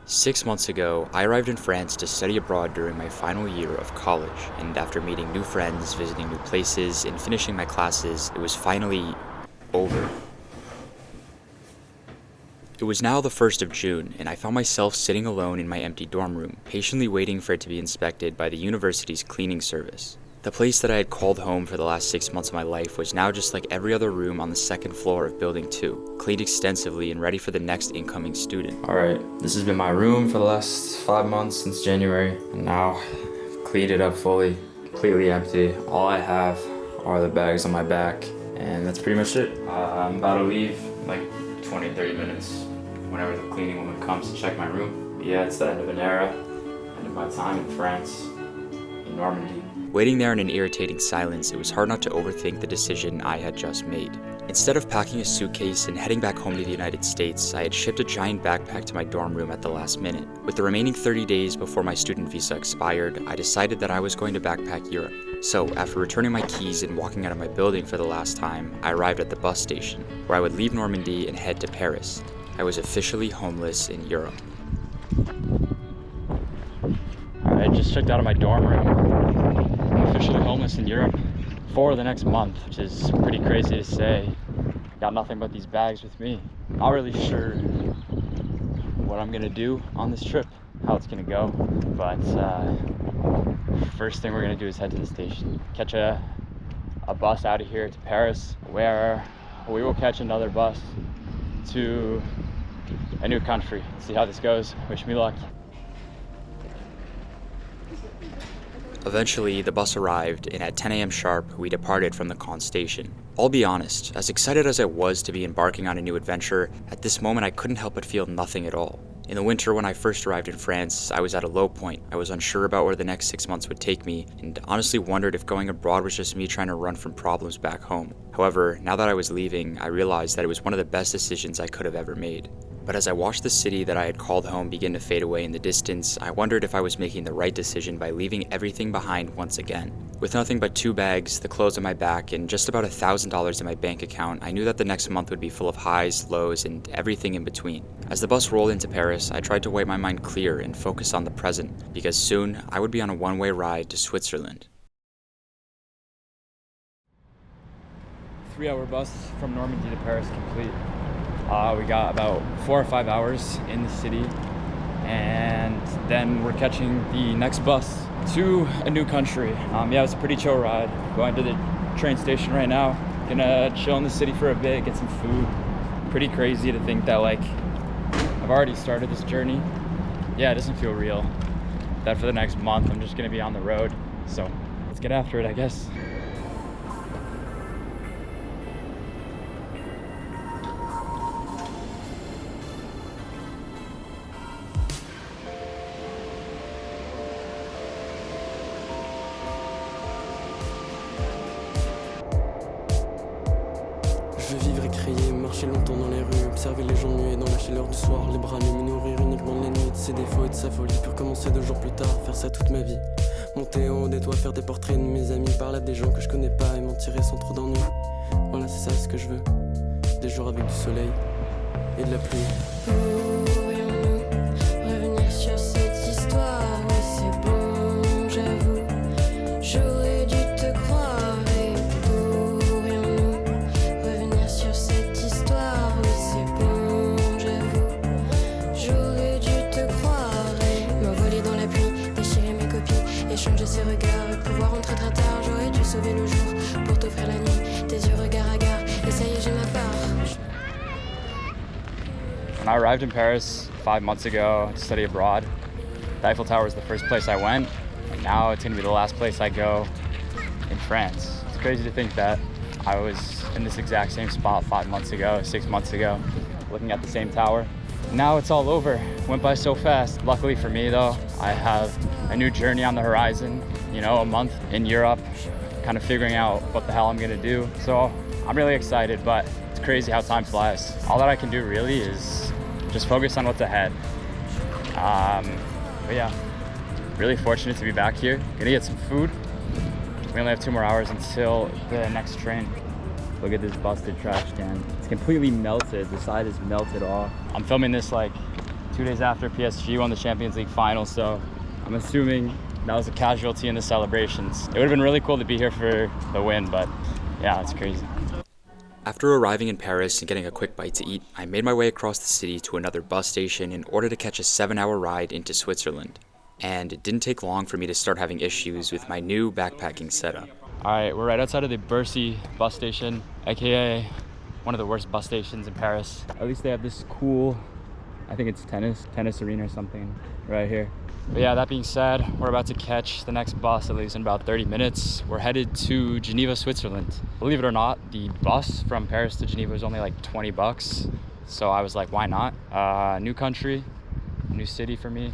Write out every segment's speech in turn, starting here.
6 months ago, I arrived in France to study abroad during my final year of college, and after meeting new friends, visiting new places, and finishing my classes, it was finally over. It was now the 1st of June, and I found myself sitting alone in my empty dorm room, patiently waiting for it to be inspected by the university's cleaning service. The place that I had called home for the last 6 months of my life was now just like every other room on the second floor of Building 2, cleaned extensively and ready for the next incoming student. Alright, this has been my room for the last 5 months since January, and now I've cleaned it up fully, completely empty. All I have are the bags on my back, and that's pretty much it. I'm about to leave in like 20-30 minutes whenever the cleaning woman comes to check my room. But yeah, it's the end of an era, end of my time in France, in Normandy. Waiting there in an irritating silence, it was hard not to overthink the decision I had just made. Instead of packing a suitcase and heading back home to the United States, I had shipped a giant backpack to my dorm room at the last minute. With the remaining 30 days before my student visa expired, I decided that I was going to backpack Europe. So, after returning my keys and walking out of my building for the last time, I arrived at the bus station, where I would leave Normandy and head to Paris. I was officially homeless in Europe. I just checked out of my dorm room. I'm officially homeless in Europe for the next month, which is pretty crazy to say. Got nothing but these bags with me. Not really sure what I'm gonna do on this trip, how it's gonna go, but first thing we're gonna do is head to the station, catch a bus out of here to Paris, where we will catch another bus to a new country. See how this goes. Wish me luck. Eventually, the bus arrived, and at 10 a.m. sharp, we departed from the Caen station. I'll be honest, as excited as I was to be embarking on a new adventure, at this moment I couldn't help but feel nothing at all. In the winter when I first arrived in France, I was at a low point. I was unsure about where the next 6 months would take me, and honestly wondered if going abroad was just me trying to run from problems back home. However, now that I was leaving, I realized that it was one of the best decisions I could have ever made. But as I watched the city that I had called home begin to fade away in the distance, I wondered if I was making the right decision by leaving everything behind once again. With nothing but 2 bags, the clothes on my back, and just about $1,000 in my bank account, I knew that the next month would be full of highs, lows, and everything in between. As the bus rolled into Paris, I tried to wipe my mind clear and focus on the present, because soon I would be on a one-way ride to Switzerland. 3-hour bus from Normandy to Paris complete. We got about 4 or 5 hours in the city, and then we're catching the next bus to a new country. Yeah, it was a pretty chill ride. Going to the train station right now. Gonna chill in the city for a bit, get some food. Pretty crazy to think that I've already started this journey. Yeah, it doesn't feel real. That for the next month I'm just gonna be on the road. So let's get after it, I guess. Je veux vivre et crier, marcher longtemps dans les rues, observer les gens muets dans la chaleur du soir, les bras nus, me nourrir uniquement de la nuit, de ses défauts et de sa folie, puis recommencer 2 jours plus tard, faire ça toute ma vie. Monter en haut des toits, faire des portraits de mes amis, parler à des gens que je connais pas et m'en tirer sans trop d'ennui. Voilà, c'est ça ce que je veux. Des jours avec du soleil et de la pluie. Pourrions-nous revenir sur cette histoire? Oui, c'est bon, j'avoue. J'aurais dû te croire. Et pourrions-nous revenir sur cette histoire? Oui, c'est bon, j'avoue. J'aurais dû te croire. Et m'envoler dans la pluie, déchirer mes copies, échanger ces regards et pouvoir rentrer très tard. J'aurais dû sauver le jour pour t'offrir la nuit, tes yeux regard à gare. Et ça y est, j'ai ma part. When I arrived in Paris 5 months ago to study abroad, the Eiffel Tower was the first place I went, and now it's gonna be the last place I go in France. It's crazy to think that I was in this exact same spot 5 months ago, 6 months ago, looking at the same tower. Now it's all over. It went by so fast. Luckily for me though, I have a new journey on the horizon, a month in Europe, kind of figuring out what the hell I'm gonna do. So I'm really excited, but it's crazy how time flies. All that I can do really is just focus on what's ahead. But yeah, really fortunate to be back here. Gonna get some food. We only have 2 more hours until the next train. Look at this busted trash can. It's completely melted. The side is melted off. I'm filming this 2 days after PSG won the Champions League final, so I'm assuming that was a casualty in the celebrations. It would have been really cool to be here for the win, but yeah, it's crazy. After arriving in Paris and getting a quick bite to eat, I made my way across the city to another bus station in order to catch a 7-hour ride into Switzerland. And it didn't take long for me to start having issues with my new backpacking setup. Alright, we're right outside of the Bercy bus station, aka one of the worst bus stations in Paris. At least they have this cool, I think it's tennis arena or something right here. But yeah, that being said, we're about to catch the next bus, at least in about 30 minutes. We're headed to Geneva, Switzerland. Believe it or not, the bus from Paris to Geneva was only like 20 bucks. So I was like, why not? New country, new city for me.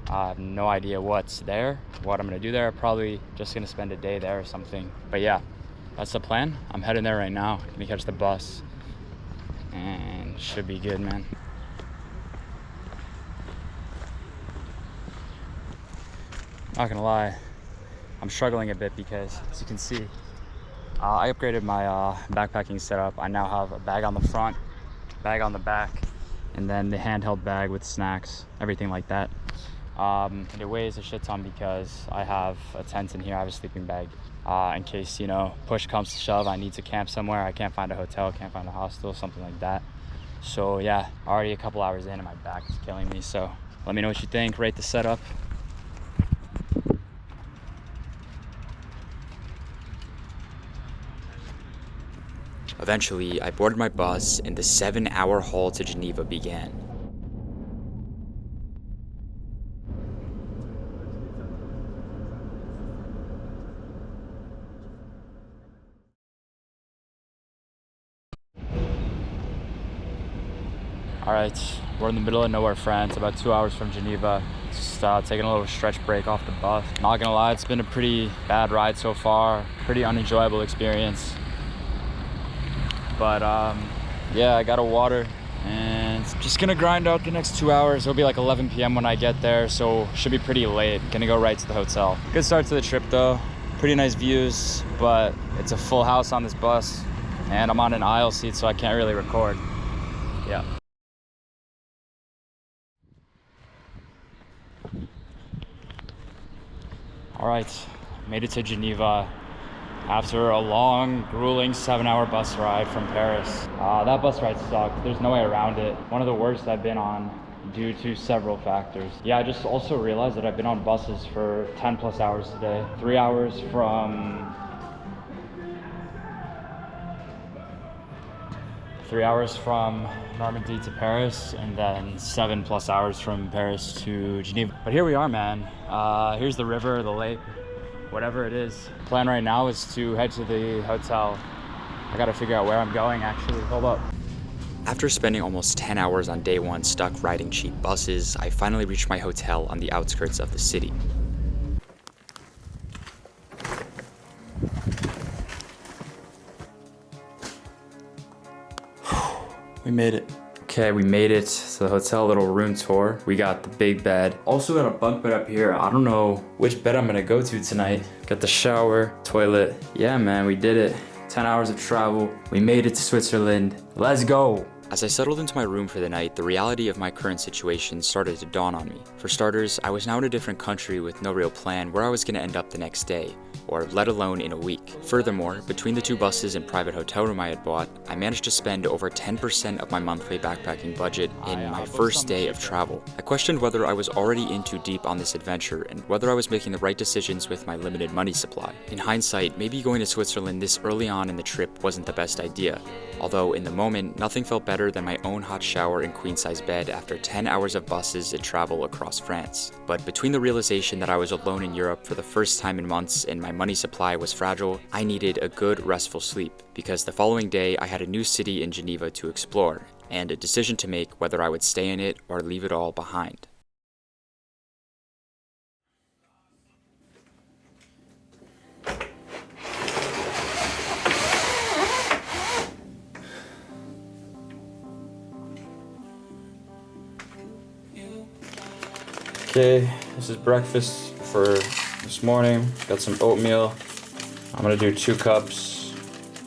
I have no idea what's there, what I'm gonna do there. Probably just gonna spend a day there or something. But yeah, that's the plan. I'm heading there right now. Gonna catch the bus. And should be good, man. Not gonna lie, I'm struggling a bit because, as you can see, I upgraded my backpacking setup. I now have a bag on the front, bag on the back, and then the handheld bag with snacks, everything like that. And it weighs a shit ton because I have a tent in here. I have a sleeping bag in case, push comes to shove, I need to camp somewhere. I can't find a hotel, can't find a hostel, something like that. So yeah, already a couple hours in and my back is killing me. So let me know what you think, rate the setup. Eventually, I boarded my bus and the 7-hour haul to Geneva began. Alright, we're in the middle of nowhere, France, about 2 hours from Geneva. Just taking a little stretch break off the bus. Not gonna lie, it's been a pretty bad ride so far, pretty unenjoyable experience. But yeah, I got a water and just gonna grind out the next 2 hours. It'll be like 11 p.m. when I get there, so should be pretty late. Gonna go right to the hotel. Good start to the trip though. Pretty nice views, but it's a full house on this bus and I'm on an aisle seat, so I can't really record. Yeah. All right, made it to Geneva after a long, grueling 7-hour bus ride from Paris. That bus ride sucked. There's no way around it. One of the worst I've been on due to several factors. Yeah, I just also realized that I've been on buses for 10 plus hours today. 3 hours from Normandy to Paris, and then 7 plus hours from Paris to Geneva. But here we are, man. Here's the river, the lake, whatever it is. Plan right now is to head to the hotel. I gotta figure out where I'm going, actually. Hold up. After spending almost 10 hours on day one stuck riding cheap buses, I finally reached my hotel on the outskirts of the city. We made it. Okay, we made it to the hotel, little room tour. We got the big bed. Also got a bunk bed up here. I don't know which bed I'm gonna go to tonight. Got the shower, toilet. Yeah, man, we did it. 10 hours of travel. We made it to Switzerland. Let's go. As I settled into my room for the night, the reality of my current situation started to dawn on me. For starters, I was now in a different country with no real plan where I was gonna end up the next day, or let alone in a week. Furthermore, between the 2 buses and private hotel room I had bought, I managed to spend over 10% of my monthly backpacking budget in my first day of travel. I questioned whether I was already in too deep on this adventure and whether I was making the right decisions with my limited money supply. In hindsight, maybe going to Switzerland this early on in the trip wasn't the best idea. Although in the moment, nothing felt better than my own hot shower and queen-size bed after 10 hours of buses and travel across France. But between the realization that I was alone in Europe for the first time in months and my money supply was fragile, I needed a good restful sleep, because the following day I had a new city in Geneva to explore, and a decision to make whether I would stay in it or leave it all behind. Okay, this is breakfast for this morning. Got some oatmeal. I'm gonna do 2 cups,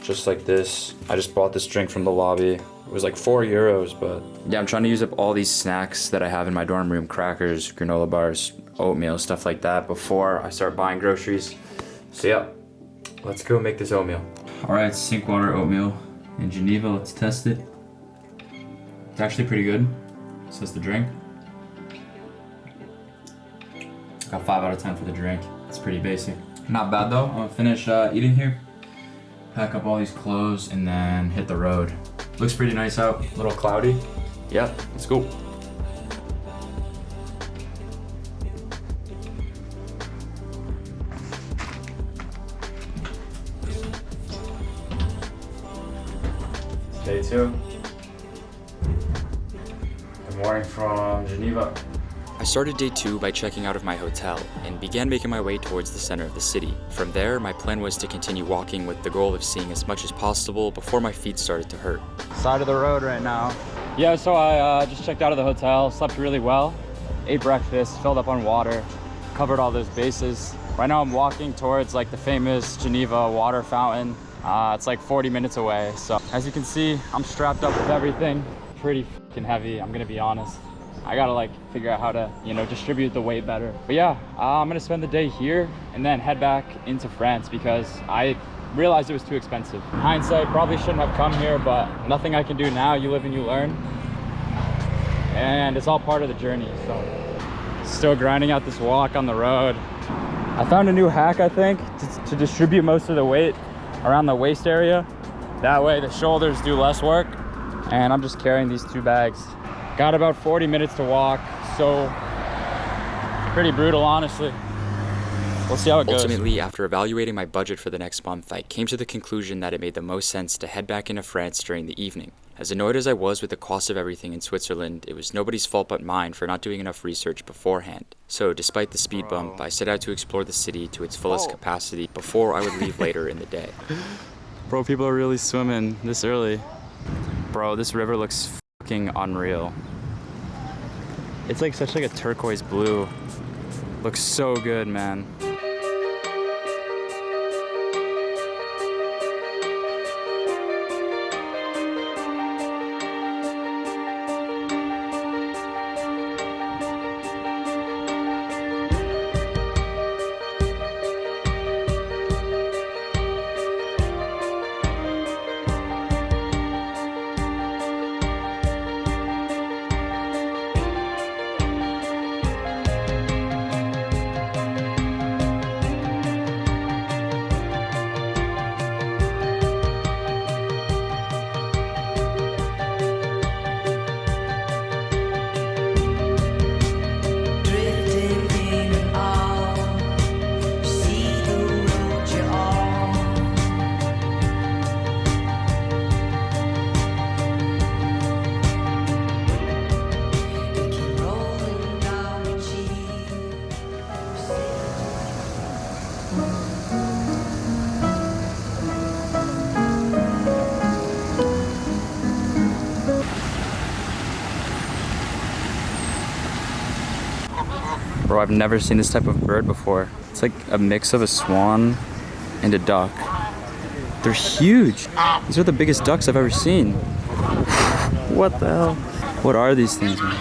just like this. I just bought this drink from the lobby. It was like €4, but yeah, I'm trying to use up all these snacks that I have in my dorm room, crackers, granola bars, oatmeal, stuff like that, before I start buying groceries. So yeah, let's go make this oatmeal. All right, sink water oatmeal in Geneva, let's test it. It's actually pretty good. It says the drink. Got 5 out of 10 for the drink. It's pretty basic. Not bad though. I'm gonna finish eating here, pack up all these clothes, and then hit the road. Looks pretty nice out, a little cloudy. Yeah, let's go. Day 2. Good morning from Geneva. I started day 2 by checking out of my hotel and began making my way towards the center of the city. From there, my plan was to continue walking with the goal of seeing as much as possible before my feet started to hurt. Side of the road right now. Yeah, so I just checked out of the hotel, slept really well, ate breakfast, filled up on water, covered all those bases. Right now I'm walking towards like the famous Geneva water fountain. It's like 40 minutes away. So as you can see, I'm strapped up with everything. Pretty fucking heavy, I'm gonna be honest. I gotta like figure out how to, distribute the weight better. But yeah, I'm gonna spend the day here and then head back into France because I realized it was too expensive. In hindsight, probably shouldn't have come here, but nothing I can do now. You live and you learn. And it's all part of the journey, so. Still grinding out this walk on the road. I found a new hack, I think, to distribute most of the weight around the waist area. That way the shoulders do less work. And I'm just carrying these 2 bags. Got about 40 minutes to walk, so pretty brutal, honestly. We'll see how it goes. Ultimately, after evaluating my budget for the next month, I came to the conclusion that it made the most sense to head back into France during the evening. As annoyed as I was with the cost of everything in Switzerland, it was nobody's fault but mine for not doing enough research beforehand. So, despite the speed bump, I set out to explore the city to its fullest capacity before I would leave later in the day. Bro, people are really swimming this early. Bro, this river looks fucking unreal. It's like such like a turquoise blue. Looks so good, man. Bro, I've never seen this type of bird before. It's like a mix of a swan and a duck. They're huge. These are the biggest ducks I've ever seen. What the hell? What are these things, man?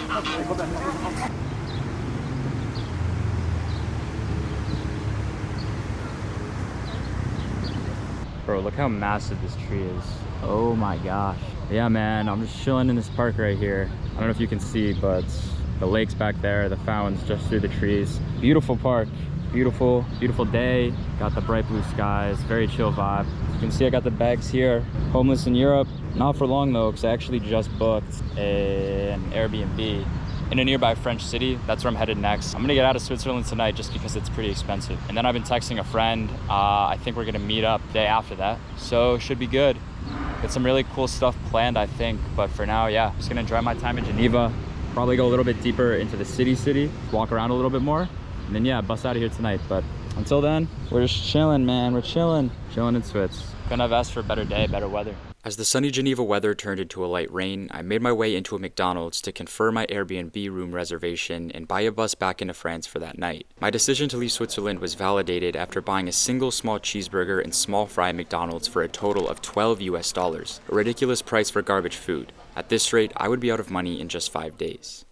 Bro, look how massive this tree is. Oh my gosh. Yeah, man, I'm just chilling in this park right here. I don't know if you can see, but the lake's back there, the fountain's just through the trees. Beautiful park, beautiful, beautiful day. Got the bright blue skies, very chill vibe. You can see I got the bags here. Homeless in Europe, not for long though, because I actually just booked an Airbnb in a nearby French city. That's where I'm headed next. I'm gonna get out of Switzerland tonight just because it's pretty expensive. And then I've been texting a friend. I think we're gonna meet up the day after that. So should be good. Got some really cool stuff planned, I think. But for now, yeah, just gonna enjoy my time in Geneva. Probably go a little bit deeper into the city, walk around a little bit more. And then yeah, bust out of here tonight. But until then, we're just chilling, man. We're chilling in Switz. Couldn't have asked for a better day, better weather. As the sunny Geneva weather turned into a light rain, I made my way into a McDonald's to confirm my Airbnb room reservation and buy a bus back into France for that night. My decision to leave Switzerland was validated after buying a single small cheeseburger and small fry at McDonald's for a total of $12 US, a ridiculous price for garbage food. At this rate, I would be out of money in just 5 days.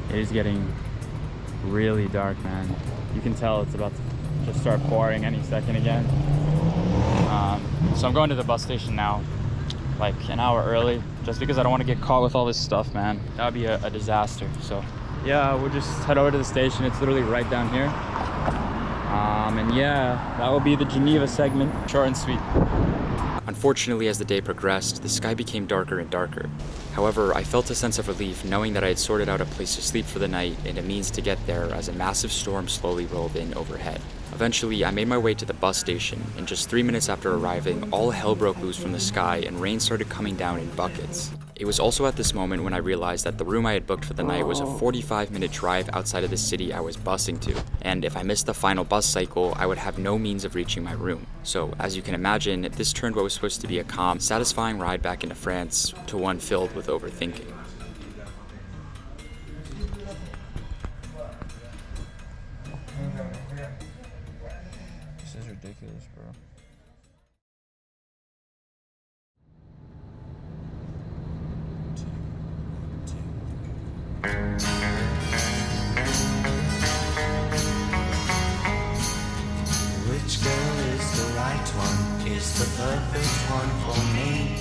It is getting really dark, man. You can tell it's about to just start pouring any second again. So I'm going to the bus station now, like an hour early, just because I don't want to get caught with all this stuff, man. That would be a disaster. So yeah, we'll just head over to the station. It's literally right down here. And yeah, that will be the Geneva segment, short and sweet. Unfortunately, as the day progressed, the sky became darker and darker. However, I felt a sense of relief knowing that I had sorted out a place to sleep for the night and a means to get there as a massive storm slowly rolled in overhead. Eventually, I made my way to the bus station, and just 3 minutes after arriving, all hell broke loose from the sky and rain started coming down in buckets. It was also at this moment when I realized that the room I had booked for the night was a 45-minute drive outside of the city I was busing to, and if I missed the final bus cycle, I would have no means of reaching my room. So, as you can imagine, this turned what was supposed to be a calm, satisfying ride back into France to one filled with overthinking. This is ridiculous, bro. Which girl is the right one? Is the perfect one for me?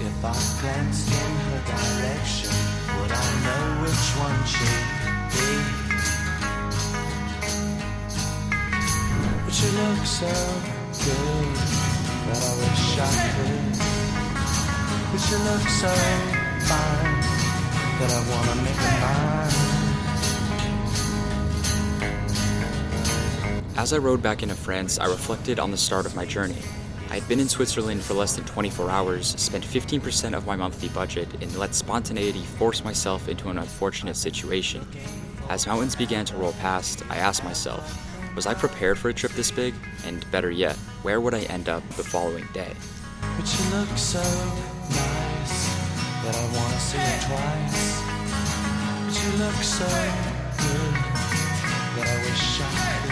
If I glanced in her direction, would I know which one she'd be? But she looks so good that I wish I could. But she looks so fine that I wanna make her mine. As I rode back into France, I reflected on the start of my journey. I had been in Switzerland for less than 24 hours, spent 15% of my monthly budget, and let spontaneity force myself into an unfortunate situation. As mountains began to roll past, I asked myself, was I prepared for a trip this big? And better yet, where would I end up the following day? But she looks so nice that I wanna see her twice. But she looks so good that I wish I could.